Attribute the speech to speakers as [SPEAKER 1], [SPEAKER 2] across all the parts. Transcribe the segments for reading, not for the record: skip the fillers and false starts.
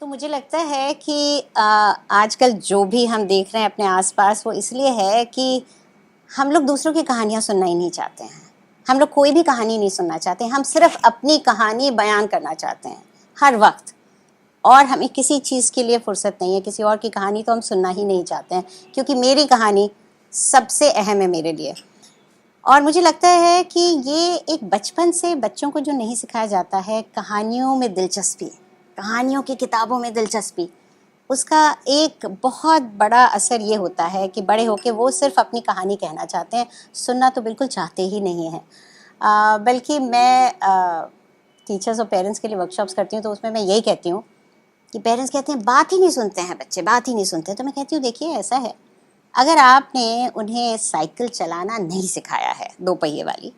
[SPEAKER 1] तो मुझे लगता है कि आजकल जो भी हम देख रहे हैं अपने आसपास वो इसलिए है कि हम लोग दूसरों की कहानियाँ सुनना ही नहीं चाहते हैं। हम लोग कोई भी कहानी नहीं सुनना चाहते, हम सिर्फ अपनी कहानी बयान करना चाहते हैं हर वक्त। और हमें किसी चीज़ के लिए फुर्सत नहीं है, किसी और की कहानी तो हम सुनना ही नहीं चाहते हैं, क्योंकि मेरी कहानी सबसे अहम है मेरे लिए। और मुझे लगता है कि ये एक बचपन से बच्चों को जो नहीं सिखाया जाता है, कहानियों में दिलचस्पी, कहानियों की किताबों में दिलचस्पी, उसका एक बहुत बड़ा असर ये होता है कि बड़े होके वो सिर्फ अपनी कहानी कहना चाहते हैं, सुनना तो बिल्कुल चाहते ही नहीं हैं। बल्कि मैं टीचर्स और पेरेंट्स के लिए वर्कशॉप्स करती हूँ, तो उसमें मैं यही कहती हूँ कि पेरेंट्स कहते हैं बात ही नहीं सुनते हैं बच्चे, बात ही नहीं सुनते। तो मैं कहती हूँ देखिए ऐसा है, अगर आपने उन्हें साइकिल चलाना नहीं सिखाया है, 2 पहिए वाली,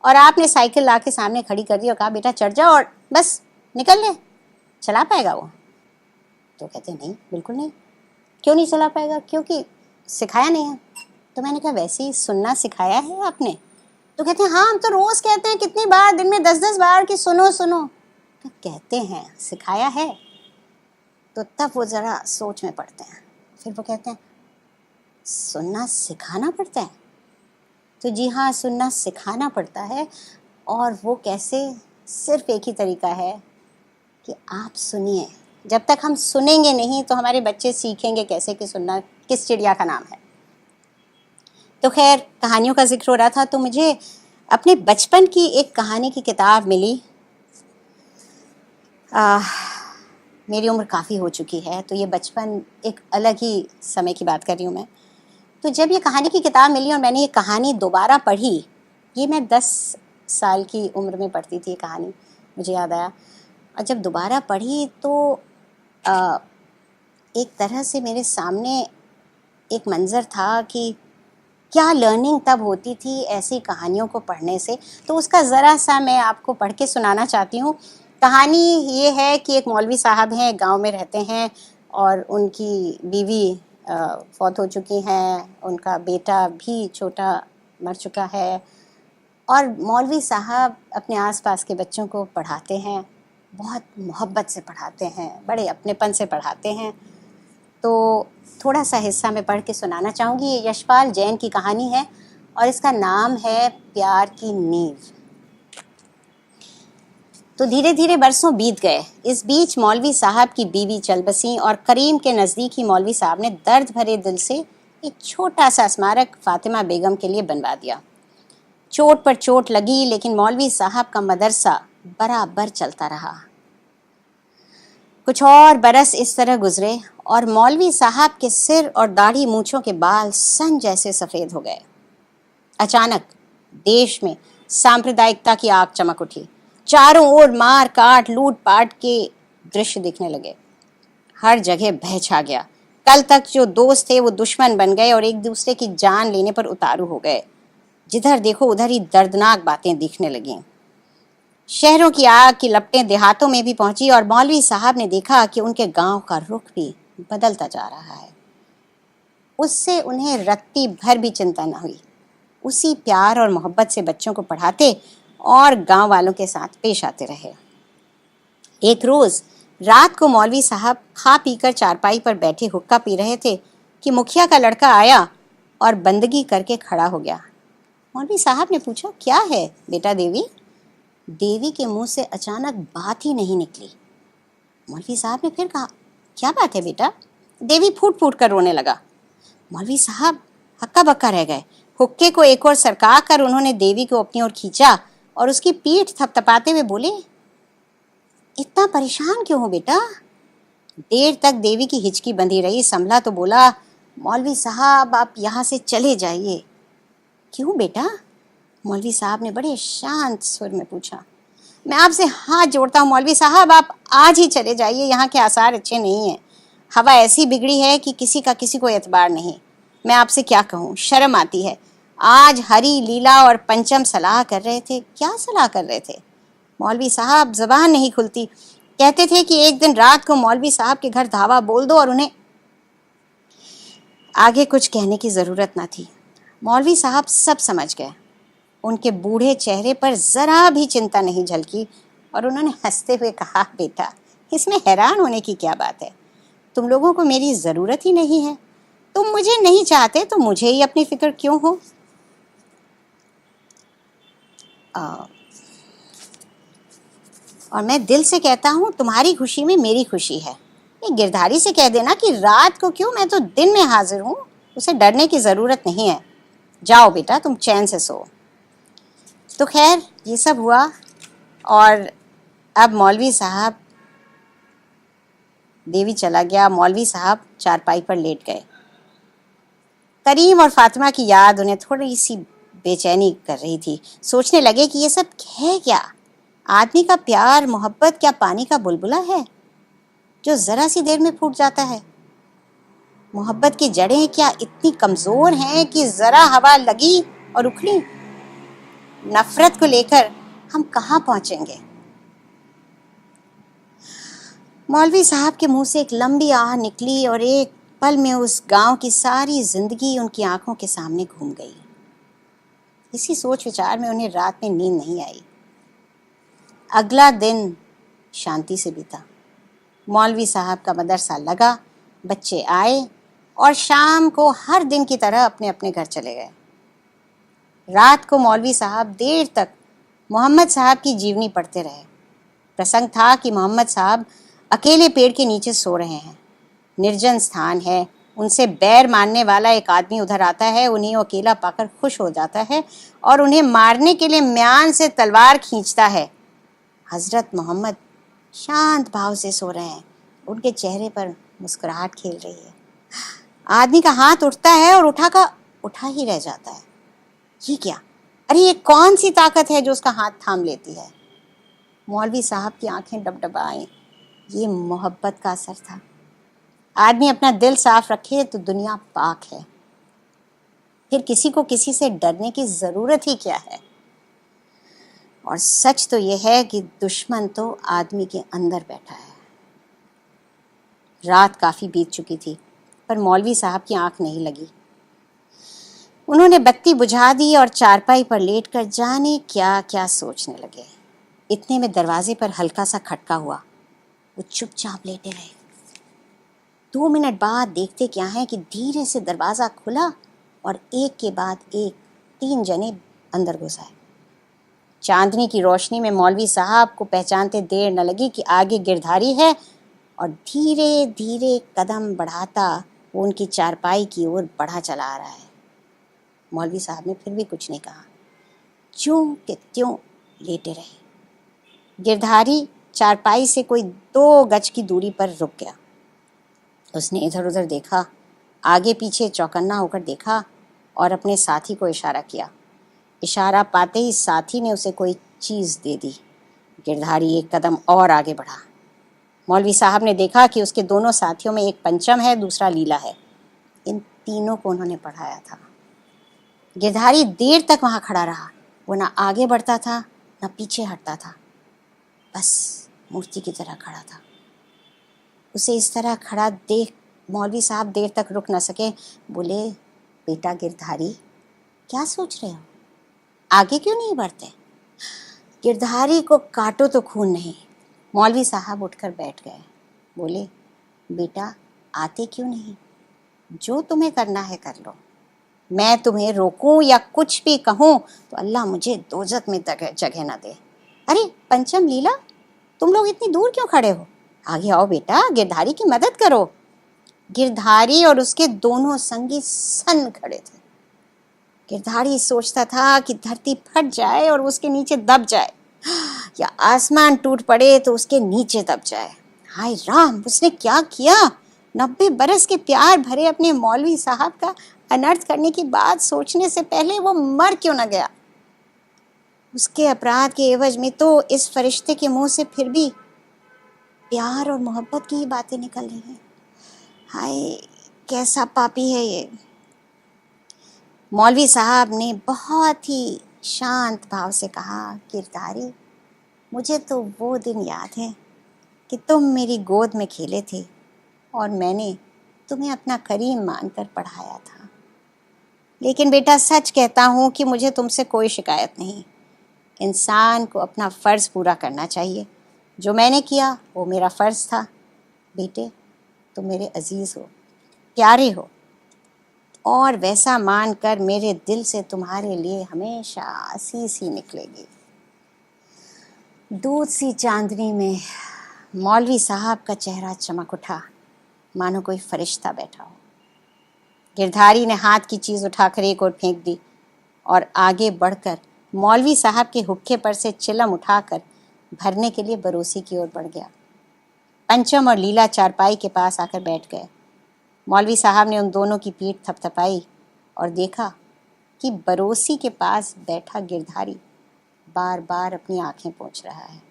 [SPEAKER 1] और आपने साइकिल ला के सामने खड़ी कर दी और कहा बेटा चढ़ जाओ और बस निकल ले, चला पाएगा वो? तो कहते हैं नहीं, बिल्कुल नहीं। क्यों नहीं चला पाएगा? क्योंकि सिखाया नहीं है। तो मैंने कहा वैसे ही सुनना सिखाया है आपने? तो कहते हैं हाँ, हम तो रोज़ कहते हैं, कितनी बार, दिन में 10-10 बार कि सुनो सुनो। तो कहते हैं, सिखाया है? तो तब वो ज़रा सोच में पड़ते हैं। फिर वो कहते हैं सुनना सिखाना पड़ता है? तो जी हाँ, सुनना सिखाना पड़ता है। और वो कैसे? सिर्फ एक ही तरीका है कि आप सुनिए। जब तक हम सुनेंगे नहीं तो हमारे बच्चे सीखेंगे कैसे कि सुनना किस चिड़िया का नाम है। तो खैर, कहानियों का जिक्र हो रहा था, तो मुझे अपने बचपन की एक कहानी की किताब मिली। मेरी उम्र काफ़ी हो चुकी है, तो ये बचपन एक अलग ही समय की बात कर रही हूँ मैं। तो जब ये कहानी की किताब मिली और मैंने ये कहानी दोबारा पढ़ी, ये मैं 10 साल की उम्र में पढ़ती थी ये कहानी, मुझे याद आया। और जब दोबारा पढ़ी तो एक तरह से मेरे सामने एक मंज़र था कि क्या लर्निंग तब होती थी ऐसी कहानियों को पढ़ने से। तो उसका ज़रा सा मैं आपको पढ़ के सुनाना चाहती हूँ। कहानी ये है कि एक मौलवी साहब हैं, गांव में रहते हैं और उनकी बीवी फौत हो चुकी हैं, उनका बेटा भी छोटा मर चुका है, और मौलवी साहब अपने आसपास के बच्चों को पढ़ाते हैं, बहुत मोहब्बत से पढ़ाते हैं, बड़े अपनेपन से पढ़ाते हैं। तो थोड़ा सा हिस्सा मैं पढ़ के सुनाना चाहूँगी। ये यशपाल जैन की कहानी है और इसका नाम है प्यार की नींव। तो धीरे धीरे बरसों बीत गए। इस बीच मौलवी साहब की बीवी चल बसी और करीम के नज़दीक ही मौलवी साहब ने दर्द भरे दिल से एक छोटा सा स्मारक फातिमा बेगम के लिए बनवा दिया। चोट पर चोट लगी, लेकिन मौलवी साहब का मदरसा बराबर चलता रहा। कुछ और बरस इस तरह गुजरे और मौलवी साहब के सिर और दाढ़ी मूंछों के बाल सन जैसे सफ़ेद हो गए। अचानक देश में सांप्रदायिकता की आग चमक उठी। चारों ओर मार काट लूट पाट के दृश्य दिखने लगे। हर जगह भय छा गया। कल तक जो दोस्त थे वो दुश्मन बन गए और एक दूसरे की जान लेने पर उतारू हो गए। जिधर देखो उधर ही दर्दनाक बातें दिखने लगीं। शहरों की आग की लपटें देहातों में भी पहुंची और मौलवी साहब ने देखा कि उनके गांव का रुख भी बदलता जा रहा है। उससे उन्हें रत्ती भर भी चिंता न हुई। उसी प्यार और मोहब्बत से बच्चों को पढ़ाते और गांव वालों के साथ पेश आते रहे। एक रोज रात को मौलवी साहब खा पीकर चारपाई पर बैठे हुक्का पी रहे थे कि मुखिया का लड़का आया और बंदगी करके खड़ा हो गया। मौलवी साहब ने पूछा, क्या है बेटा देवी? देवी के मुंह से अचानक बात ही नहीं निकली। मौलवी साहब ने फिर कहा, क्या बात है बेटा? देवी फूट फूट कर रोने लगा। मौलवी साहब हक्का बक्का रह गए। हुक्के को एक और सरका कर उन्होंने देवी को अपनी ओर खींचा और उसकी पीठ थपथपाते हुए बोले, इतना परेशान क्यों हो बेटा? देर तक देवी की हिचकी बंधी रही। संभला तो बोला, मौलवी साहब आप यहाँ से चले जाइए। क्यों बेटा? मौलवी साहब ने बड़े शांत सुर में पूछा। मैं आपसे हाथ जोड़ता हूँ मौलवी साहब, आप आज ही चले जाइए, यहाँ के आसार अच्छे नहीं हैं। हवा ऐसी बिगड़ी है कि किसी का किसी को एतबार नहीं। मैं आपसे क्या कहूँ, शर्म आती है। आज हरी लीला और पंचम सलाह कर रहे थे। क्या सलाह कर रहे थे? मौलवी साहब जबान नहीं खुलती। कहते थे कि एक दिन रात को मौलवी साहब के घर धावा बोल दो और उन्हें आगे कुछ कहने की ज़रूरत न थी। मौलवी साहब सब समझ गए। उनके बूढ़े चेहरे पर ज़रा भी चिंता नहीं झलकी और उन्होंने हंसते हुए कहा, बेटा इसमें हैरान होने की क्या बात है? तुम लोगों को मेरी ज़रूरत ही नहीं है। तुम मुझे नहीं चाहते तो मुझे ही अपनी फिक्र क्यों हो? और मैं दिल से कहता हूँ तुम्हारी खुशी में मेरी खुशी है। ये गिरधारी से कह देना कि रात को क्यों, मैं तो दिन में हाजिर हूँ, उसे डरने की ज़रूरत नहीं है। जाओ बेटा, तुम चैन से सो। तो खैर ये सब हुआ और अब मौलवी साहब, देवी चला गया, मौलवी साहब चारपाई पर लेट गए। करीम और फातिमा की याद उन्हें थोड़ी सी बेचैनी कर रही थी। सोचने लगे कि ये सब है क्या? आदमी का प्यार मोहब्बत क्या पानी का बुलबुला है जो ज़रा सी देर में फूट जाता है? मोहब्बत की जड़ें क्या इतनी कमज़ोर हैं कि ज़रा हवा लगी और उखड़ी? नफ़रत को लेकर हम कहाँ पहुँचेंगे? मौलवी साहब के मुंह से एक लंबी आह निकली और एक पल में उस गांव की सारी जिंदगी उनकी आंखों के सामने घूम गई। इसी सोच विचार में उन्हें रात में नींद नहीं आई। अगला दिन शांति से बीता। मौलवी साहब का मदरसा लगा, बच्चे आए और शाम को हर दिन की तरह अपने अपने घर चले गए। रात को मौलवी साहब देर तक मोहम्मद साहब की जीवनी पढ़ते रहे। प्रसंग था कि मोहम्मद साहब अकेले पेड़ के नीचे सो रहे हैं। निर्जन स्थान है, उनसे बैर मानने वाला एक आदमी उधर आता है, उन्हें अकेला पाकर खुश हो जाता है और उन्हें मारने के लिए म्यान से तलवार खींचता है। हजरत मोहम्मद शांत भाव से सो रहे हैं, उनके चेहरे पर मुस्कुराहट खेल रही है। आदमी का हाथ उठता है और उठा ही रह जाता है। ये क्या? अरे ये कौन सी ताकत है जो उसका हाथ थाम लेती है? मौलवी साहब की आंखें डबडबाई। ये मोहब्बत का असर था। आदमी अपना दिल साफ रखे तो दुनिया पाक है। फिर किसी को किसी से डरने की जरूरत ही क्या है? और सच तो यह है कि दुश्मन तो आदमी के अंदर बैठा है। रात काफी बीत चुकी थी पर मौलवी साहब की आंख नहीं लगी। उन्होंने बत्ती बुझा दी और चारपाई पर लेटकर जाने क्या क्या सोचने लगे। इतने में दरवाजे पर हल्का सा खटका हुआ। वो चुपचाप लेटे रहे। 2 मिनट बाद देखते क्या है कि धीरे से दरवाजा खुला और एक के बाद एक 3 जने अंदर घुस आए। चांदनी की रोशनी में मौलवी साहब को पहचानते देर न लगी कि आगे गिरधारी है और धीरे धीरे कदम बढ़ाता वो उनकी चारपाई की ओर बढ़ा चला आ रहा है। मौलवी साहब ने फिर भी कुछ नहीं कहा, ज्यों के त्यों लेटे रहे। गिरधारी चारपाई से कोई 2 गज की दूरी पर रुक गया। उसने इधर उधर देखा, आगे पीछे चौकन्ना होकर देखा और अपने साथी को इशारा किया। इशारा पाते ही साथी ने उसे कोई चीज़ दे दी। गिरधारी एक कदम और आगे बढ़ा। मौलवी साहब ने देखा कि उसके दोनों साथियों में एक पंचम है, दूसरा लीला है। इन तीनों को उन्होंने पढ़ाया था। गिरधारी देर तक वहाँ खड़ा रहा। वो ना आगे बढ़ता था ना पीछे हटता था, बस मूर्ति की तरह खड़ा था। उसे इस तरह खड़ा देख मौलवी साहब देर तक रुक न सके। बोले, बेटा गिरधारी, क्या सोच रहे हो? आगे क्यों नहीं बढ़ते? गिरधारी को काटो तो खून नहीं। मौलवी साहब उठकर बैठ गए। बोले, बेटा आते क्यों नहीं? जो तुम्हें करना है कर लो। मैं तुम्हें रोकूं या कुछ भी कहूं तो अल्लाह मुझे दोजख में जगह न दे। अरे पंचम लीला, तुम लोग इतनी दूर क्यों खड़े हो? आगे आओ बेटा, गिरधारी की मदद करो। गिरधारी और उसके दोनों संगी सन खड़े थे। गिरधारी सोचता था कि धरती फट जाए और उसके नीचे दब जाए, या आसमान टूट पड़े तो उसके नीचे दब जाए। हाय राम, उसने क्या किया? 90 बरस के प्यार भरे अपने मौलवी साहब का अनर्थ करने की बात सोचने से पहले वो मर क्यों न गया? उसके अपराध के एवज में तो इस फरिश्ते के मुंह से फिर भी प्यार और मोहब्बत की ही बातें निकल रही हैं। हाय कैसा पापी है ये। मौलवी साहब ने बहुत ही शांत भाव से कहा, गिरधारी, मुझे तो वो दिन याद है कि तुम मेरी गोद में खेले थे और मैंने तुम्हें अपना करीम मानकर पढ़ाया था। लेकिन बेटा सच कहता हूँ कि मुझे तुमसे कोई शिकायत नहीं। इंसान को अपना फ़र्ज़ पूरा करना चाहिए। जो मैंने किया वो मेरा फ़र्ज़ था। बेटे, तुम मेरे अजीज़ हो, प्यारे हो, और वैसा मान कर मेरे दिल से तुम्हारे लिए हमेशा आसीस ही निकलेगी। दूध सी चांदनी में मौलवी साहब का चेहरा चमक उठा, मानो कोई फरिश्ता बैठा हो। गिरधारी ने हाथ की चीज़ उठाकर एक ओर फेंक दी और आगे बढ़कर मौलवी साहब के हुक्के पर से चिलम उठाकर भरने के लिए बरोसी की ओर बढ़ गया। पंचम और लीला चारपाई के पास आकर बैठ गए। मौलवी साहब ने उन दोनों की पीठ थपथपाई और देखा कि बरोसी के पास बैठा गिरधारी बार बार अपनी आंखें पोंछ रहा है।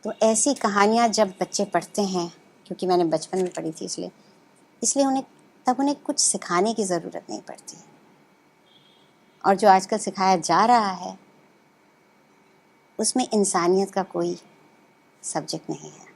[SPEAKER 1] तो ऐसी कहानियाँ जब बच्चे पढ़ते हैं, क्योंकि मैंने बचपन में पढ़ी थी इसलिए उन्हें कुछ सिखाने की ज़रूरत नहीं पड़ती। और जो आजकल सिखाया जा रहा है उसमें इंसानियत का कोई सब्जेक्ट नहीं है।